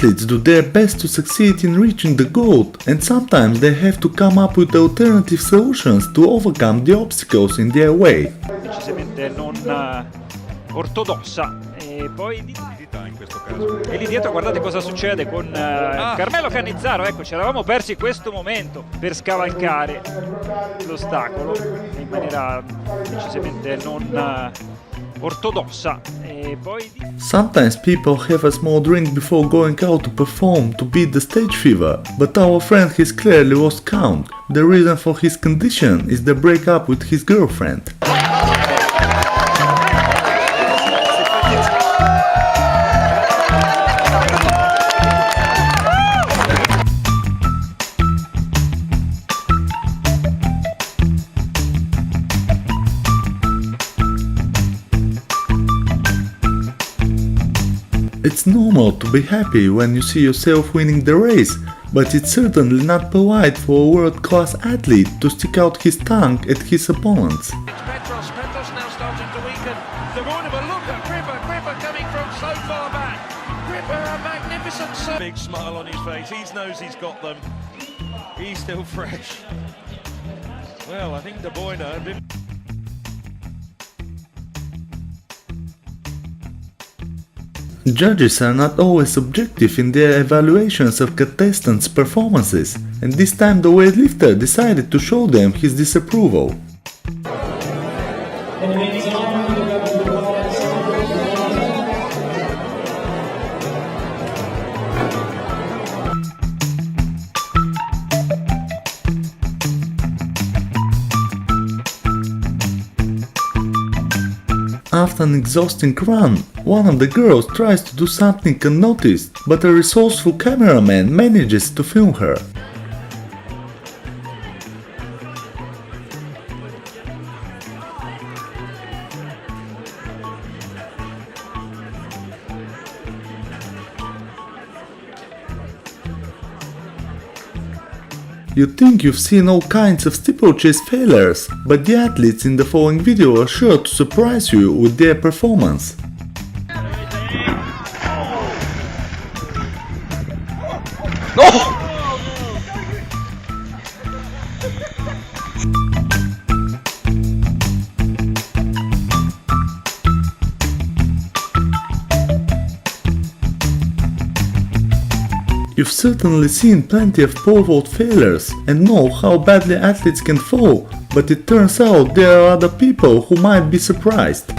athletes do their best to succeed in reaching the goal, and sometimes they have to come up with alternative solutions to overcome the obstacles in their way. Decisamente non ortodossa. E poi in questo caso. E lì dietro guardate cosa succede con Carmelo Cannizzaro. Ecco, ci eravamo persi questo momento per scavalcare l'ostacolo in maniera decisamente non ortodossa. E poi Sometimes people have a small drink before going out to perform to beat the stage fever, but our friend has clearly lost count. The reason for his condition is the breakup with his girlfriend. It's normal to be happy when you see yourself winning the race, but it's certainly not polite for a world-class athlete to stick out his tongue at his opponents. Petros now starting to weaken. The but look at Gripper coming from so far back. Gripper, a magnificent big smile on his face. He knows he's got them. He's still fresh. Well, I think De Bruyne had been. Judges are not always objective in their evaluations of contestants' performances, and this time the weightlifter decided to show them his disapproval. After an exhausting run, one of the girls tries to do something unnoticed, but a resourceful cameraman manages to film her. You think you've seen all kinds of steeplechase failures, but the athletes in the following video are sure to surprise you with their performance. You've certainly seen plenty of pole vault failures and know how badly athletes can fall, but it turns out there are other people who might be surprised.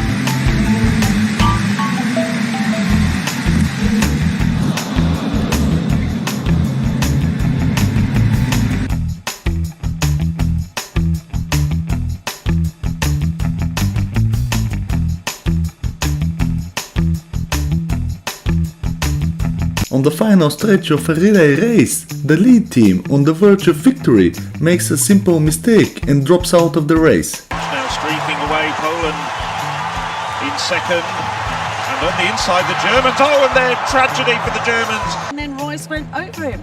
On the final stretch of a relay race, the lead team, on the verge of victory, makes a simple mistake and drops out of the race. Now streaking away, Poland in second, and on the inside the Germans. Oh, and their tragedy for the Germans. And then Royce went over him.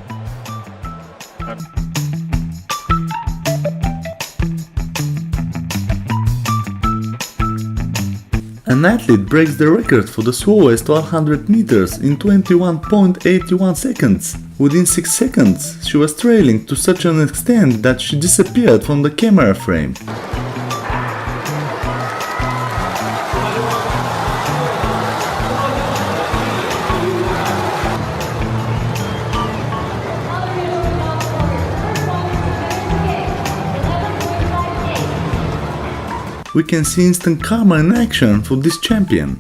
An athlete breaks the record for the slowest 100 meters in 21.81 seconds. Within 6 seconds, she was trailing to such an extent that she disappeared from the camera frame. We can see instant karma in action for this champion.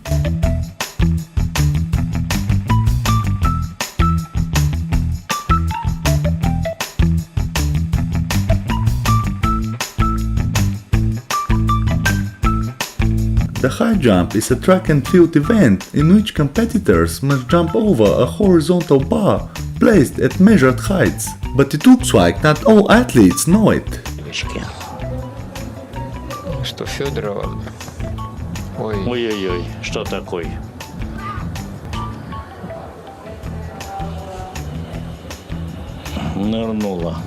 The high jump is a track and field event in which competitors must jump over a horizontal bar placed at measured heights. But it looks like not all athletes know it. Что Федорова? Ой. Ой-ой-ой, что такое? Нырнула.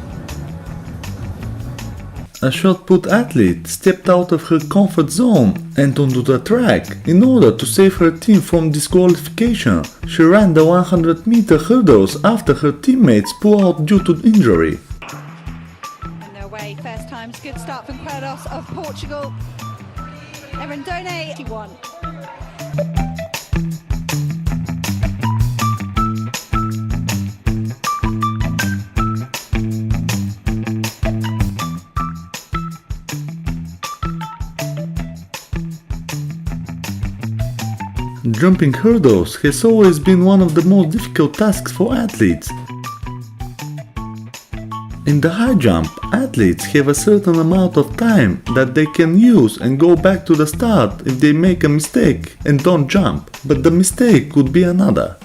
A shot-put athlete stepped out of her comfort zone and onto the track. In order to save her team from disqualification, she ran the 100-meter hurdles after her teammates pulled out due to injury. On their way, first times, good start from Carlos of Portugal. Erendone, 81. Jumping hurdles has always been one of the most difficult tasks for athletes. In the high jump, athletes have a certain amount of time that they can use and go back to the start if they make a mistake and don't jump, but the mistake could be another.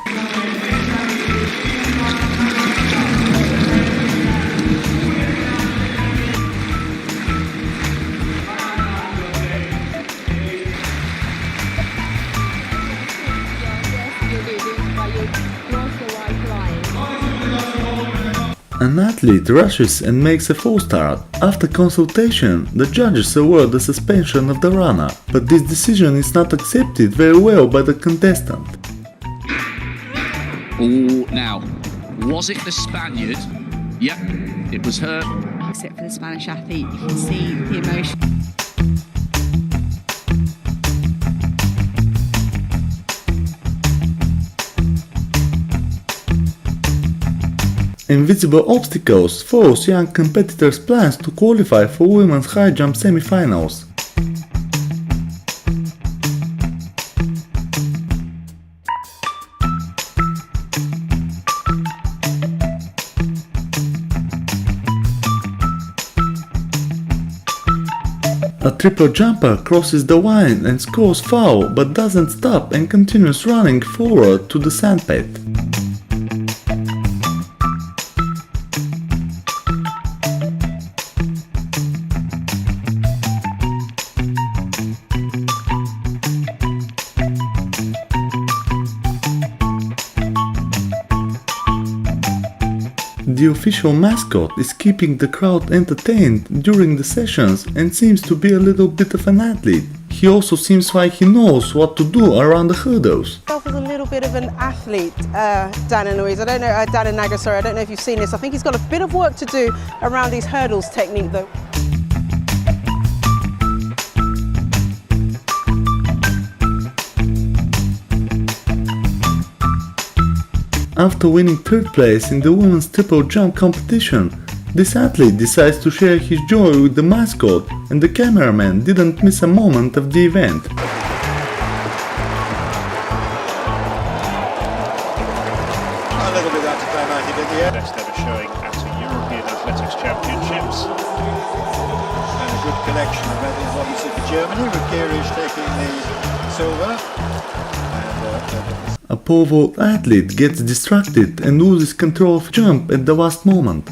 An athlete rushes and makes a false start. After consultation, the judges award the suspension of the runner, but this decision is not accepted very well by the contestant. Oh, now, was it the Spaniard? Yep, it was her. Except for the Spanish athlete, you can see the emotion. Invisible obstacles force young competitors' plans to qualify for women's high jump semi-finals. A triple jumper crosses the line and scores foul, but doesn't stop and continues running forward to the sandpit. The official mascot is keeping the crowd entertained during the sessions and seems to be a little bit of an athlete. He also seems like he knows what to do around the hurdles. Is a little bit of an athlete, Dan and Louise. I don't know, Dan and Naga, sorry, I don't know if you've seen this. I think he's got a bit of work to do around these hurdles technique though. After winning third place in the women's triple jump competition, this athlete decides to share his joy with the mascot, and the cameraman didn't miss a moment of the event. A little bit anticlimactic at the end. Best ever showing at the European Athletics Championships. And a good collection of medals obviously for Germany, with Kirish taking the silver. A pole vault athlete gets distracted and loses control of jump at the last moment.